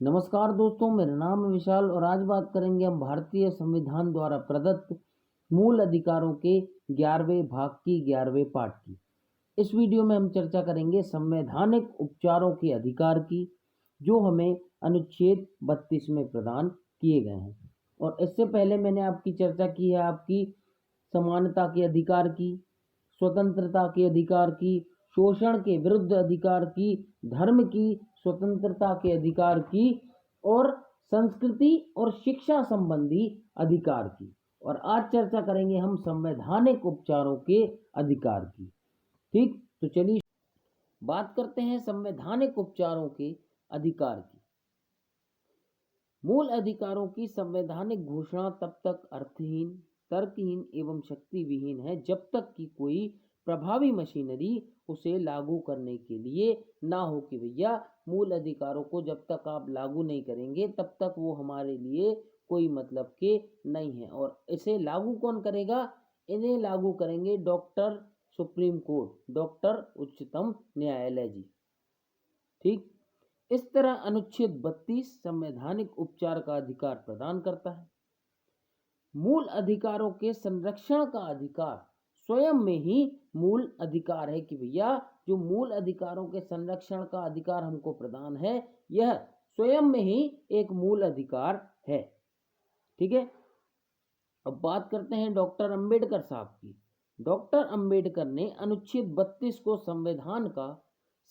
नमस्कार दोस्तों, मेरा नाम है विशाल और आज बात करेंगे हम भारतीय संविधान द्वारा प्रदत्त मूल अधिकारों के 11वें भाग की 11वें पार्ट की। इस वीडियो में हम चर्चा करेंगे संवैधानिक उपचारों के अधिकार की, जो हमें अनुच्छेद 32 में प्रदान किए गए हैं। और इससे पहले मैंने आपकी चर्चा की है आपकी समानता के अधिकार की, स्वतंत्रता के अधिकार की, शोषण के विरुद्ध अधिकार की, धर्म की स्वतंत्रता के अधिकार की और संस्कृति और शिक्षा संबंधी अधिकार की। और आज चर्चा करेंगे हम संवैधानिक उपचारों के अधिकार की। ठीक, तो चलिए बात करते हैं संवैधानिक उपचारों के अधिकार की। मूल अधिकारों की संवैधानिक घोषणा तब तक अर्थहीन, तर्कहीन एवं शक्ति विहीन है जब तक कि कोई प्रभावी मशीनरी उसे लागू करने के लिए ना हो। कि भैया मूल अधिकारों को जब तक आप लागू नहीं करेंगे तब तक वो हमारे लिए कोई मतलब के नहीं है। और इसे लागू कौन करेगा? इन्हें लागू करेंगे डॉक्टर सुप्रीम कोर्ट, डॉक्टर उच्चतम न्यायालय जी। ठीक, इस तरह अनुच्छेद 32 संवैधानिक उपचार का अधिकार प्रदान करता है। मूल अधिकारों के संरक्षण का अधिकार स्वयं में ही मूल अधिकार है। कि भैया जो मूल अधिकारों के संरक्षण का अधिकार हमको प्रदान है, यह स्वयं में ही एक मूल अधिकार है। ठीक है, अब बात करते हैं डॉक्टर अंबेडकर साहब की। डॉक्टर अंबेडकर ने अनुच्छेद 32 को संविधान का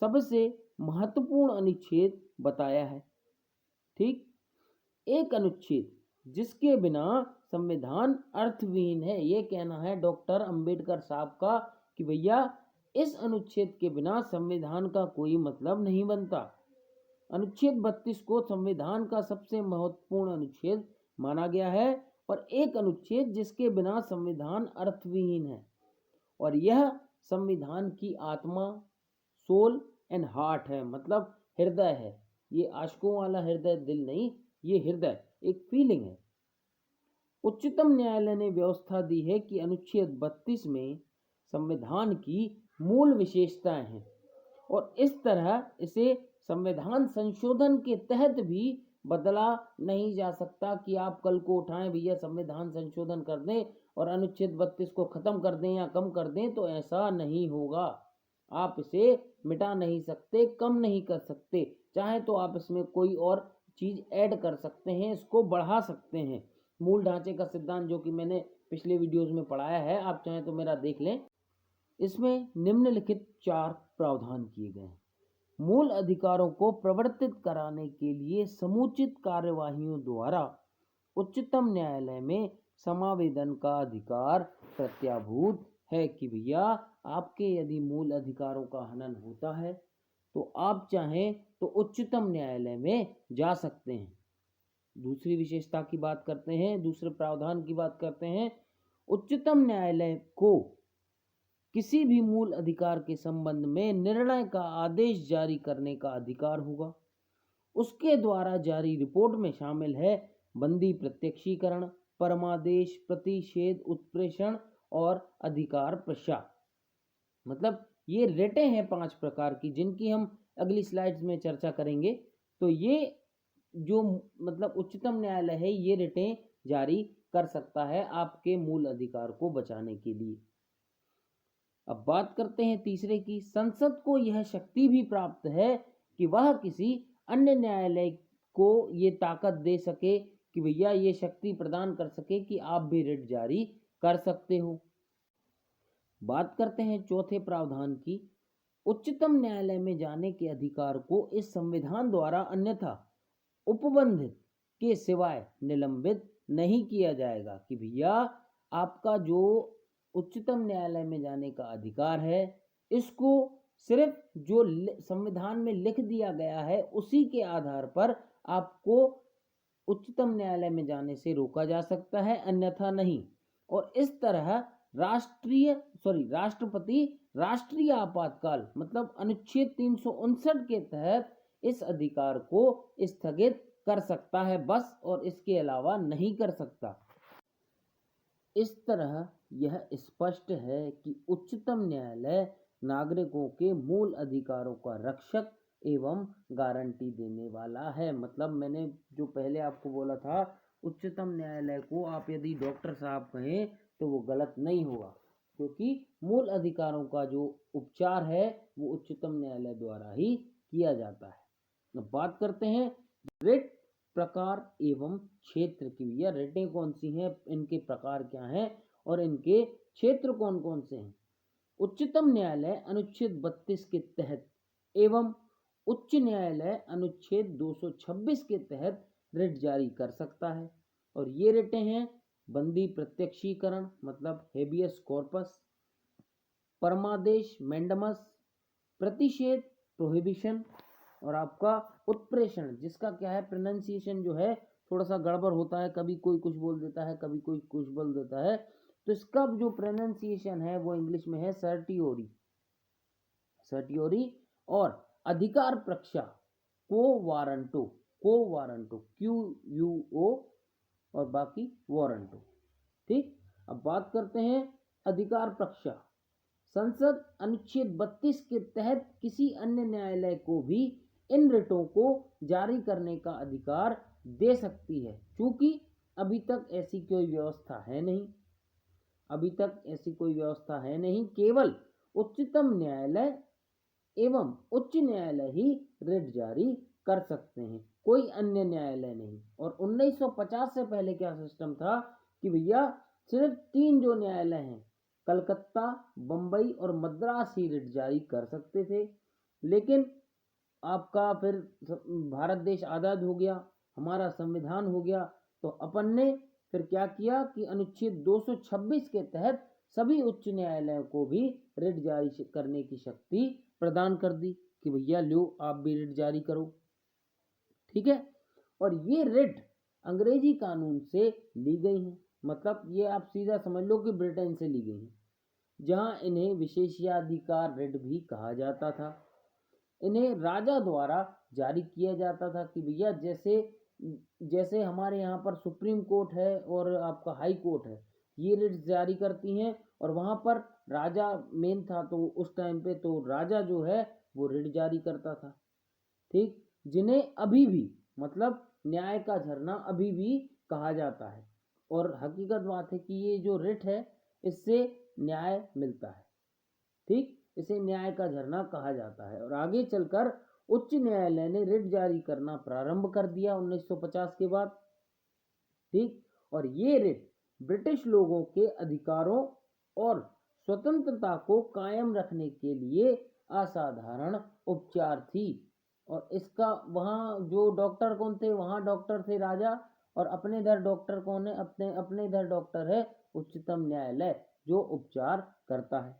सबसे महत्वपूर्ण अनुच्छेद बताया है। ठीक, एक अनुच्छेद जिसके बिना संविधान अर्थहीन है, ये कहना है डॉक्टर अंबेडकर साहब का कि भैया इस अनुच्छेद के बिना संविधान का कोई मतलब नहीं बनता। अनुच्छेद 32 को संविधान का सबसे महत्वपूर्ण अनुच्छेद माना गया है और एक अनुच्छेद जिसके बिना संविधान अर्थहीन है। और यह संविधान की आत्मा, सोल एंड हार्ट है, मतलब हृदय है। ये आशिकों वाला हृदय, दिल नहीं, ये हृदय एक फीलिंग है। उच्चतम न्यायालय ने व्यवस्था दी है कि अनुच्छेद 32 में संविधान की मूल विशेषताएं हैं और इस तरह इसे संविधान संशोधन के तहत भी बदला नहीं जा सकता कि आप कल को उठाएं भैया संविधान संशोधन कर दें और अनुच्छेद 32 को खत्म कर दें या कम कर दें, तो ऐसा नहीं होगा। आप इसे मिटा नहीं सकते, कम नहीं कर सकते। चाहे तो आप इसमें कोई और चीज ऐड कर सकते हैं, इसको बढ़ा सकते हैं। मूल ढांचे का सिद्धांत जो कि मैंने पिछले वीडियोस में पढ़ाया है, आप चाहें तो मेरा देख लें। इसमें निम्नलिखित 4 प्रावधान किए गए हैं। मूल अधिकारों को प्रवर्तित कराने के लिए समुचित कार्यवाहियों द्वारा उच्चतम न्यायालय में समावेदन का अधिकार प्रत्याभूत है। कि भैया आपके यदि मूल अधिकारों का हनन होता है तो आप चाहें तो उच्चतम न्यायालय में जा सकते हैं। दूसरी विशेषता की बात करते हैं, दूसरे प्रावधान की बात करते हैं। उच्चतम न्यायालय को किसी भी मूल अधिकार के संबंध में निर्णय का आदेश जारी करने का अधिकार होगा। उसके द्वारा जारी रिपोर्ट में शामिल है बंदी प्रत्यक्षीकरण, परमादेश, प्रतिषेध, उत्प्रेषण और अधिकार प्रसार। मतलब ये रेटें हैं 5 प्रकार की, जिनकी हम अगली स्लाइड्स में चर्चा करेंगे। तो ये जो मतलब उच्चतम न्यायालय है, ये रिटें जारी कर सकता है आपके मूल अधिकार को बचाने के लिए। अब बात करते हैं तीसरे की। संसद को यह शक्ति भी प्राप्त है कि वह किसी अन्य न्यायालय को ये ताकत दे सके, कि भैया ये शक्ति प्रदान कर सके कि आप भी रिट जारी कर सकते हो। बात करते हैं चौथे प्रावधान की। उच्चतम न्यायालय में जाने के अधिकार को इस संविधान द्वारा अन्यथा उपबंधित के सिवाय निलंबित नहीं किया जाएगा। कि भैया आपका जो उच्चतम न्यायालय में जाने का अधिकार है, इसको सिर्फ जो संविधान में लिख दिया गया है उसी के आधार पर आपको उच्चतम न्यायालय में जाने से रोका जा सकता है, अन्यथा नहीं। और इस तरह राष्ट्रपति राष्ट्रीय आपातकाल मतलब अनुच्छेद 359 के तहत इस अधिकार को स्थगित कर सकता है बस, और इसके अलावा नहीं कर सकता। इस तरह यह स्पष्ट है कि उच्चतम न्यायालय नागरिकों के मूल अधिकारों का रक्षक एवं गारंटी देने वाला है। मतलब मैंने जो पहले आपको बोला था, उच्चतम न्यायालय को आप यदि डॉक्टर साहब कहें तो वो गलत नहीं होगा, क्योंकि मूल अधिकारों का जो उपचार है वो उच्चतम न्यायालय द्वारा ही किया जाता है। अब बात करते हैं रिट प्रकार एवं क्षेत्र की। या रिटें कौन सी हैं, इनके प्रकार क्या हैं और इनके क्षेत्र कौन कौन से हैं। उच्चतम न्यायालय अनुच्छेद 32 के तहत एवं उच्च न्यायालय अनुच्छेद 226 के तहत रिट जारी कर सकता है। और ये रिटें हैं बंदी प्रत्यक्षीकरण मतलब हेबियस कॉर्पस, परमादेश मैंडमस, प्रतिषेध प्रोहिबिशन, और आपका उत्प्रेषण, जिसका क्या है प्रोनाउंसिएशन जो है थोड़ा सा गड़बड़ होता है, कभी कोई कुछ बोल देता है, कभी कोई कुछ बोल देता है, तो इसका जो प्रोनाउंसिएशन है वो इंग्लिश में है सर्टियोरी, सर्टियोरी। और अधिकार प्रक्षा को वारंटो, को वारंटो QUO, और बाकी वारंटो। ठीक, अब बात करते हैं अधिकार प्रक्षा। संसद अनुच्छेद 32 के तहत किसी अन्य न्यायालय को भी इन रिटों को जारी करने का अधिकार दे सकती है। चूंकि अभी तक ऐसी कोई व्यवस्था है नहीं, अभी तक ऐसी कोई व्यवस्था है नहीं, केवल उच्चतम न्यायालय एवं उच्च न्यायालय ही रिट जारी कर सकते हैं, कोई अन्य न्यायालय नहीं। और 1950 से पहले क्या सिस्टम था कि भैया सिर्फ 3 जो न्यायालय हैं, कलकत्ता, बंबई और मद्रास ही रिट जारी कर सकते थे। लेकिन आपका फिर भारत देश आज़ाद हो गया, हमारा संविधान हो गया, तो अपन ने फिर क्या किया कि अनुच्छेद 226 के तहत सभी उच्च न्यायालयों को भी रिट जारी करने की शक्ति प्रदान कर दी कि भैया लो आप भी रिट जारी करो। ठीक है, और ये रिट अंग्रेजी कानून से ली गई हैं। मतलब ये आप सीधा समझ लो कि ब्रिटेन से ली गई हैं, जहां इन्हें विशेषाधिकार रिट भी कहा जाता था। इन्हें राजा द्वारा जारी किया जाता था कि भैया जैसे जैसे हमारे यहाँ पर सुप्रीम कोर्ट है और आपका हाई कोर्ट है, ये रिट जारी करती हैं, और वहाँ पर राजा मेन था, तो उस टाइम पे तो राजा जो है वो रिट जारी करता था। ठीक, जिन्हें अभी भी मतलब न्याय का झरना अभी भी कहा जाता है। और हकीकत बात है कि ये जो रिट है इससे न्याय मिलता है। ठीक, इसे न्याय का झरना कहा जाता है। और आगे चलकर उच्च न्यायालय ने रिट जारी करना प्रारंभ कर दिया 1950 के बाद। ठीक, और ये रिट ब्रिटिश लोगों के अधिकारों और स्वतंत्रता को कायम रखने के लिए असाधारण उपचार थी। और इसका वहाँ जो डॉक्टर कौन थे, वहाँ डॉक्टर थे राजा, और अपने इधर डॉक्टर कौन है, अपने अपने इधर डॉक्टर है उच्चतम न्यायालय जो उपचार करता है।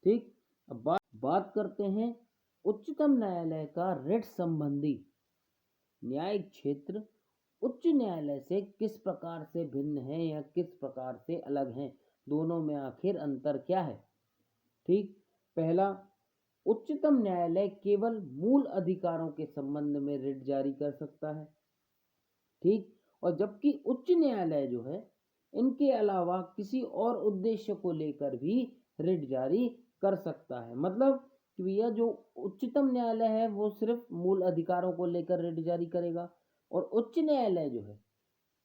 ठीक, अब बात करते हैं उच्चतम न्यायालय का रिट संबंधी न्यायिक क्षेत्र उच्च न्यायालय से किस प्रकार से भिन्न है या किस प्रकार से अलग हैं, दोनों में आखिर अंतर क्या है। ठीक, पहला, उच्चतम न्यायालय केवल मूल अधिकारों के संबंध में रिट जारी कर सकता है। ठीक, और जबकि उच्च न्यायालय जो है इनके अलावा किसी और उद्देश्य को लेकर भी रिट जारी कर सकता है। मतलब कि भैया जो उच्चतम न्यायालय है वो सिर्फ मूल अधिकारों को लेकर रिट जारी करेगा, और उच्च न्यायालय जो है,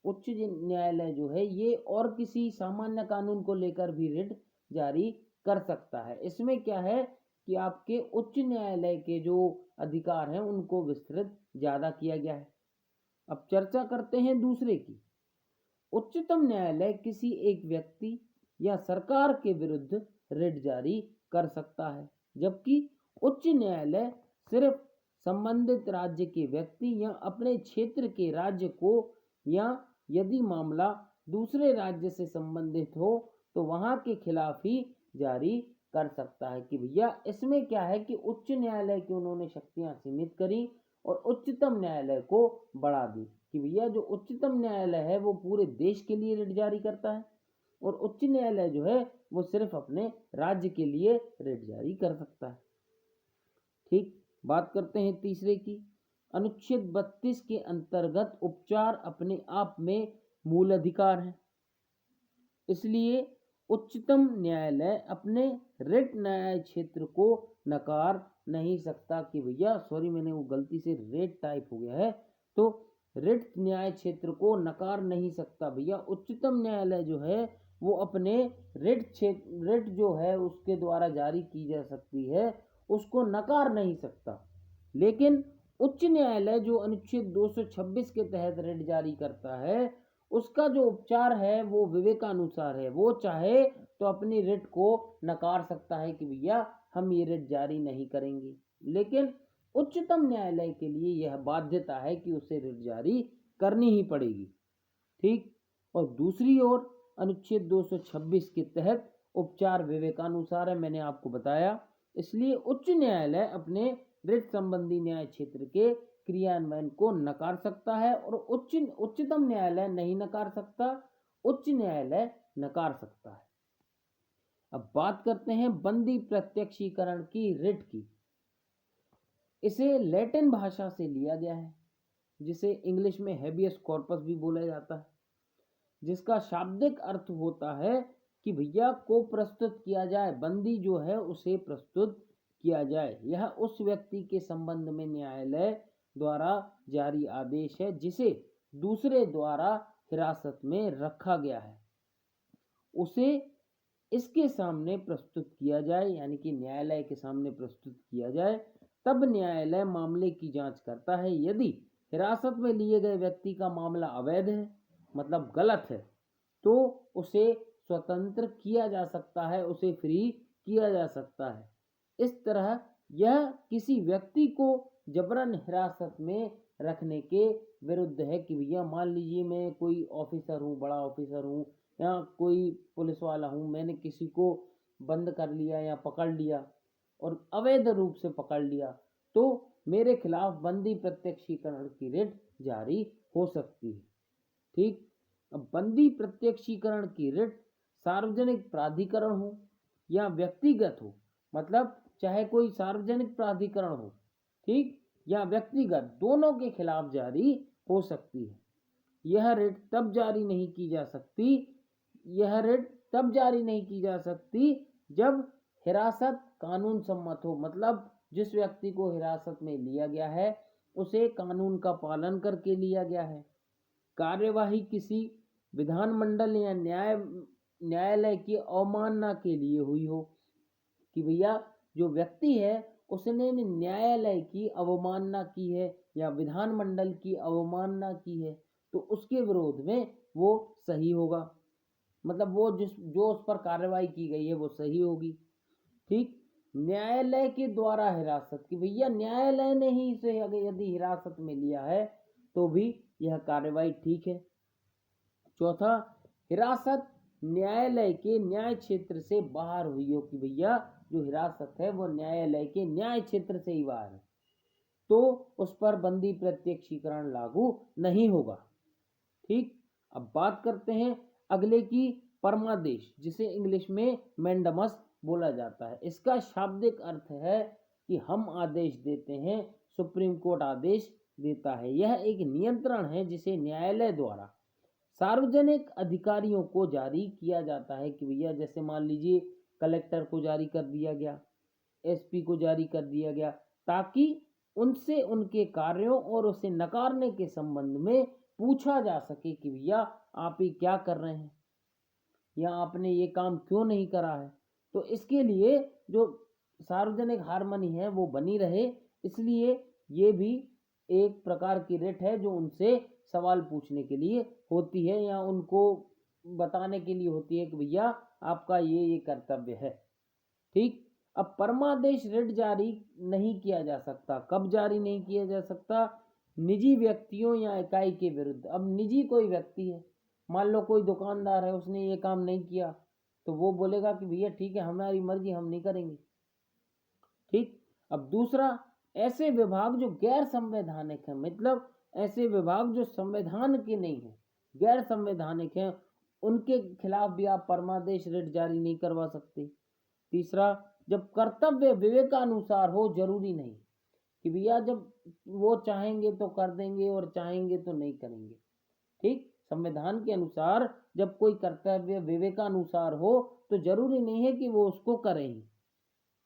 उच्च न्यायालय जो है ये और किसी सामान्य कानून को लेकर भी रिट जारी कर सकता है। इसमें क्या है कि आपके उच्च न्यायालय के जो अधिकार हैं उनको विस्तृत ज्यादा किया गया है। अब चर्चा करते हैं दूसरे की। उच्चतम न्यायालय किसी एक व्यक्ति या सरकार के विरुद्ध रिट जारी कर सकता है, जबकि उच्च न्यायालय सिर्फ संबंधित राज्य के व्यक्ति या अपने क्षेत्र के राज्य को, या यदि मामला दूसरे राज्य से संबंधित हो तो वहां के खिलाफ ही जारी कर सकता है। कि भैया इसमें क्या है कि उच्च न्यायालय की उन्होंने शक्तियां सीमित करी और उच्चतम न्यायालय को बढ़ा दी कि भैया जो उच्चतम न्यायालय है वो पूरे देश के लिए रिट जारी करता है, और उच्च न्यायालय जो है वो सिर्फ अपने राज्य के लिए रिट जारी कर सकता है। ठीक, बात करते हैं तीसरे की। अनुच्छेद 32 के अंतर्गत उपचार अपने आप में मूल अधिकार है, इसलिए उच्चतम न्यायालय अपने रिट न्याय क्षेत्र को नकार नहीं सकता कि भैया सॉरी मैंने वो गलती से रेट टाइप हो गया है, तो रिट न्याय क्षेत्र को नकार नहीं सकता भैया। उच्चतम न्यायालय जो है वो अपने रिट जो है उसके द्वारा जारी की जा सकती है उसको नकार नहीं सकता। लेकिन उच्च न्यायालय जो अनुच्छेद 226 के तहत रिट जारी करता है उसका जो उपचार है वो विवेकानुसार है। वो चाहे तो अपनी रिट को नकार सकता है कि भैया हम ये रिट जारी नहीं करेंगे, लेकिन उच्चतम न्यायालय के लिए यह बाध्यता है कि उसे रिट जारी करनी ही पड़ेगी। ठीक। और दूसरी ओर अनुच्छेद 226 के तहत उपचार विवेकानुसार है, मैंने आपको बताया। इसलिए उच्च न्यायालय अपने रिट संबंधी न्याय क्षेत्र के क्रियान्वयन को नकार सकता है और उच्चतम न्यायालय नहीं नकार सकता, उच्च न्यायालय नकार सकता है। अब बात करते हैं बंदी प्रत्यक्षीकरण की रिट की। इसे लैटिन भाषा से लिया गया है जिसे इंग्लिश में हेबियस कॉर्पस भी बोला जाता है, जिसका शाब्दिक अर्थ होता है कि भैया को प्रस्तुत किया जाए, बंदी जो है उसे प्रस्तुत किया जाए। यह उस व्यक्ति के संबंध में न्यायालय द्वारा जारी आदेश है जिसे दूसरे द्वारा हिरासत में रखा गया है, उसे इसके सामने प्रस्तुत किया जाए, यानी कि न्यायालय के सामने प्रस्तुत किया जाए। तब न्यायालय मामले की जांच करता है। यदि हिरासत में लिए गए व्यक्ति का मामला अवैध है, मतलब गलत है, तो उसे स्वतंत्र किया जा सकता है, उसे फ्री किया जा सकता है। इस तरह यह किसी व्यक्ति को जबरन हिरासत में रखने के विरुद्ध है कि भैया मान लीजिए मैं कोई ऑफिसर हूँ, बड़ा ऑफिसर हूँ या कोई पुलिस वाला हूँ, मैंने किसी को बंद कर लिया या पकड़ लिया और अवैध रूप से पकड़ लिया, तो मेरे खिलाफ बंदी प्रत्यक्षीकरण की रिट जारी हो सकती है। ठीक। अब बंदी प्रत्यक्षीकरण की रिट सार्वजनिक प्राधिकरण हो या व्यक्तिगत हो, मतलब चाहे कोई सार्वजनिक प्राधिकरण हो, ठीक, या व्यक्तिगत, दोनों के खिलाफ जारी हो सकती है। यह रिट तब जारी नहीं की जा सकती जब हिरासत कानून सम्मत हो, मतलब जिस व्यक्ति को हिरासत में लिया गया है उसे कानून का पालन करके लिया गया है, कार्यवाही किसी विधानमंडल या न्यायालय की अवमानना के लिए हुई हो, कि भैया जो व्यक्ति है उसने न्यायालय की अवमानना की है या विधानमंडल की अवमानना की है, तो उसके विरोध में वो सही होगा, मतलब वो जो उस पर कार्रवाई की गई है वो सही होगी। ठीक। न्यायालय के द्वारा हिरासत, कि भैया न्यायालय ने ही इसे यदि हिरासत में लिया है तो भी यह कार्रवाई ठीक है। चौथा, हिरासत न्यायालय के न्याय क्षेत्र से बाहर हुई हो, कि भैया जो हिरासत है वो न्यायालय के न्याय क्षेत्र से ही बाहर है, तो उस पर बंदी प्रत्यक्षीकरण लागू नहीं होगा। ठीक। अब बात करते हैं अगले की, परमादेश, जिसे इंग्लिश में मैंडमस बोला जाता है। इसका शाब्दिक अर्थ है कि हम आदेश देते हैं, सुप्रीम कोर्ट आदेश देता है। यह एक नियंत्रण है जिसे न्यायालय द्वारा सार्वजनिक अधिकारियों को जारी किया जाता है, कि भैया जैसे मान लीजिए कलेक्टर को जारी कर दिया गया, एसपी को जारी कर दिया गया, ताकि उनसे उनके कार्यों और उसे नकारने के संबंध में पूछा जा सके कि भैया आप ये क्या कर रहे हैं या आपने ये काम क्यों नहीं करा है। तो इसके लिए जो सार्वजनिक हार्मनी है वो बनी रहे, इसलिए ये भी एक प्रकार की रिट है जो उनसे सवाल पूछने के लिए होती है या उनको बताने के लिए होती है कि भैया आपका ये कर्तव्य है। ठीक। अब परमादेश रिट जारी नहीं किया जा सकता। कब जारी नहीं किया जा सकता? निजी व्यक्तियों या इकाई के विरुद्ध। अब निजी कोई व्यक्ति है, मान लो कोई दुकानदार है, उसने ये काम नहीं किया, तो वो बोलेगा कि भैया ठीक है हमारी मर्जी, हम नहीं करेंगे। ठीक। अब दूसरा, ऐसे विभाग जो गैर संवैधानिक है, मतलब ऐसे विभाग जो संविधान के नहीं है, गैर संवैधानिक है, उनके खिलाफ भी आप परमादेश रिट जारी नहीं करवा सकते। तीसरा, जब कर्तव्य विवेकानुसार हो, जरूरी नहीं कि भैया जब वो चाहेंगे तो कर देंगे और चाहेंगे तो नहीं करेंगे। ठीक। संविधान के अनुसार जब कोई कर्तव्य विवेकानुसार हो तो जरूरी नहीं है कि वो उसको करें ही।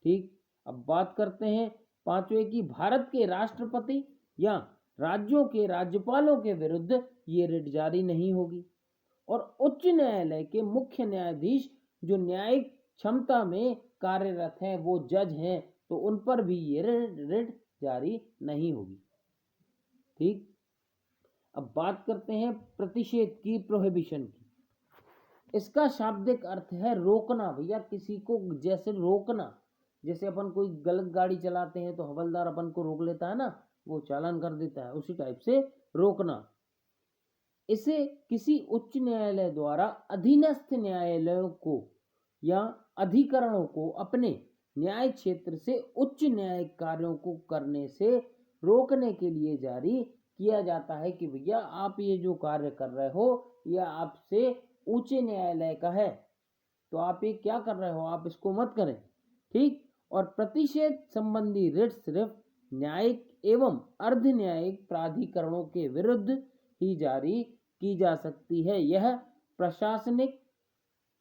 ठीक। अब बात करते हैं पांचवे की भारत के राष्ट्रपति या राज्यों के राज्यपालों के विरुद्ध ये रिट जारी नहीं होगी। और उच्च न्यायालय के मुख्य न्यायाधीश जो न्यायिक क्षमता में कार्यरत हैं, वो जज हैं, तो उन पर भी ये रिट जारी नहीं होगी। ठीक, अब बात करते हैं प्रतिषेध की, प्रोहिबिशन की। इसका शाब्दिक अर्थ है रोकना। भैया किसी को जैसे रोकना, जैसे अपन कोई गलत गाड़ी चलाते हैं तो हवलदार अपन को रोक लेता है ना, वो चालान कर देता है, उसी टाइप से रोकना। इसे किसी उच्च न्यायालय द्वारा अधीनस्थ न्यायालयों को या अधिकरणों को अपने न्याय क्षेत्र से उच्च न्यायिक कार्यों को करने से रोकने के लिए जारी किया जाता है कि भैया आप ये जो कार्य कर रहे हो यह आपसे उच्च न्यायालय का है, तो आप ये क्या कर रहे हो, आप इसको मत करें। ठीक, और प्रतिषेध संबंधी रिट सिर्फ न्यायिक एवं अर्ध न्यायिक प्राधिकरणों के विरुद्ध ही जारी की जा सकती है। यह प्रशासनिक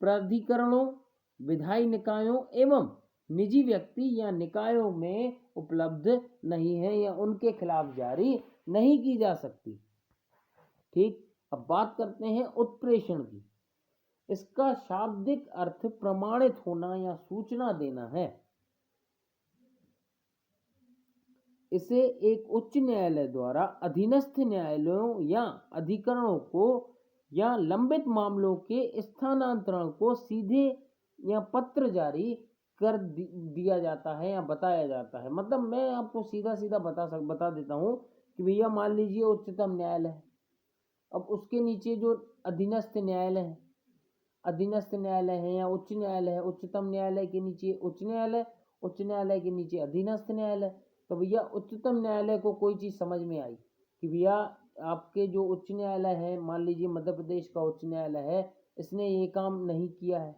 प्राधिकरणों, विधायी निकायों एवं निजी व्यक्ति या निकायों में उपलब्ध नहीं है या उनके खिलाफ जारी नहीं की जा सकती। ठीक, अब बात करते हैं उत्प्रेषण की। इसका शाब्दिक अर्थ प्रमाणित होना या सूचना देना है। इसे एक उच्च न्यायालय द्वारा अधीनस्थ न्यायालयों या अधिकरणों को या लंबित मामलों के स्थानांतरण को सीधे या पत्र जारी कर दिया जाता है या बताया जाता है। मतलब मैं आपको सीधा सीधा बता देता हूँ कि भैया मान लीजिए उच्चतम न्यायालय है, अब उसके नीचे जो अधीनस्थ न्यायालय है, अधीनस्थ न्यायालय है या उच्च न्यायालय है, उच्चतम न्यायालय के नीचे उच्च न्यायालय, उच्च न्यायालय के नीचे अधीनस्थ न्यायालय। तो भैया उच्चतम न्यायालय को कोई चीज़ समझ में आई कि भैया आपके जो उच्च न्यायालय है, मान लीजिए मध्य प्रदेश का उच्च न्यायालय है, इसने ये काम नहीं किया है,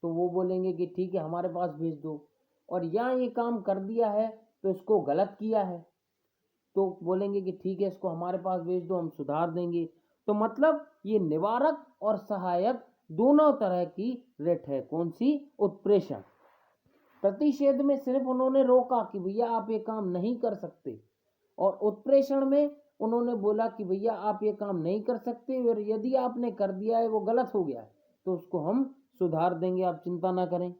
तो वो बोलेंगे कि ठीक है हमारे पास भेज दो। और यहाँ ये काम कर दिया है तो इसको गलत किया है, तो बोलेंगे कि ठीक है इसको हमारे पास भेज दो, हम सुधार देंगे। तो मतलब ये निवारक और सहायक दोनों तरह की रिट है। कौन सी? उत्प्रेषण। प्रतिषेध में सिर्फ उन्होंने रोका कि भैया आप ये काम नहीं कर सकते, और उत्प्रेषण में उन्होंने बोला कि भैया आप ये काम नहीं कर सकते, और यदि आपने कर दिया है वो गलत हो गया है तो उसको हम सुधार देंगे, आप चिंता ना करें।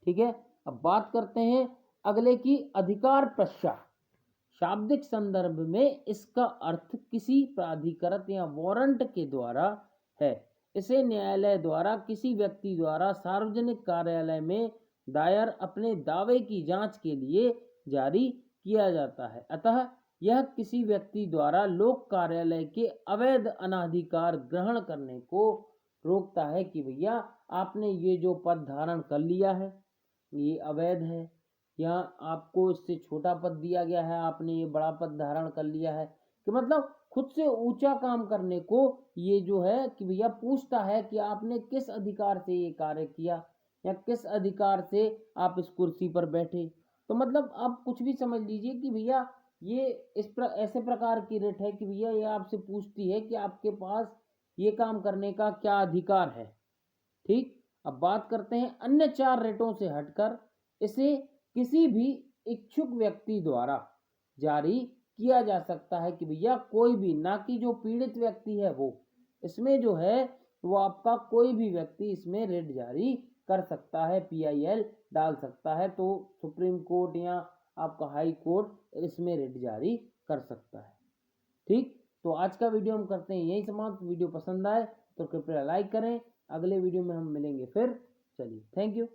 ठीक है, अब बात करते हैं अगले की, अधिकार पश्चात। शाब्दिक संदर्भ में इसका अर्थ किसी प्राधिकृत या वारंट के द्वारा है। इसे न्यायालय द्वारा किसी व्यक्ति द्वारा सार्वजनिक कार्यालय में दायर अपने दावे की जांच के लिए जारी किया जाता है। अतः यह किसी व्यक्ति द्वारा लोक कार्यालय के अवैध अनाधिकार ग्रहण करने को रोकता है कि भैया आपने ये जो पद धारण कर लिया है ये अवैध है, या आपको इससे छोटा पद दिया गया है, आपने ये बड़ा पद धारण कर लिया है, कि मतलब खुद से ऊंचा काम करने को ये जो है कि भैया पूछता है कि आपने किस अधिकार से ये कार्य किया या किस अधिकार से आप इस कुर्सी पर बैठे। तो मतलब आप कुछ भी समझ लीजिए कि भैया ये ऐसे प्रकार की रिट है कि भैया ये आपसे पूछती है कि आपके पास ये काम करने का क्या अधिकार है। ठीक, अब बात करते हैं अन्य चार रिटों से हटकर इसे किसी भी इच्छुक व्यक्ति द्वारा जारी किया जा सकता है कि भैया कोई भी, ना कि जो पीड़ित व्यक्ति है वो, इसमें जो है वो आपका कोई भी व्यक्ति इसमें रिट जारी कर सकता है, PIL डाल सकता है, तो सुप्रीम कोर्ट या आपका हाई कोर्ट इसमें रिट जारी कर सकता है। ठीक, तो आज का वीडियो हम करते हैं यही समाप्त। वीडियो पसंद आए तो कृपया लाइक करें। अगले वीडियो में हम मिलेंगे फिर। चलिए, थैंक यू।